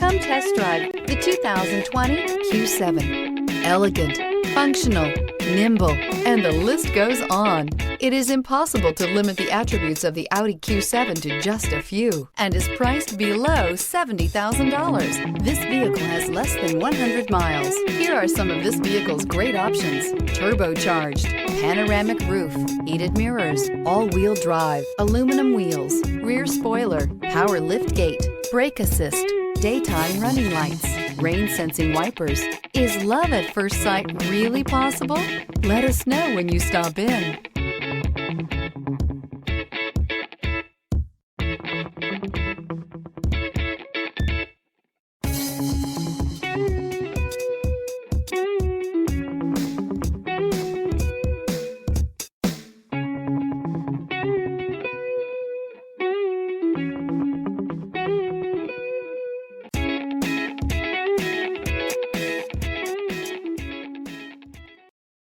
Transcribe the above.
Come test drive the 2020 Q7. Elegant, functional, nimble, and the list goes on. It is impossible to limit the attributes of the Audi Q7 to just a few, and is priced below $70,000. This vehicle has less than 100 miles. Here are some of this vehicle's great options: turbocharged, panoramic roof, heated mirrors, all-wheel drive, aluminum wheels, rear spoiler, power liftgate, brake assist, daytime running lights, rain-sensing wipers. Is love at first sight really possible? Let us know when you stop in.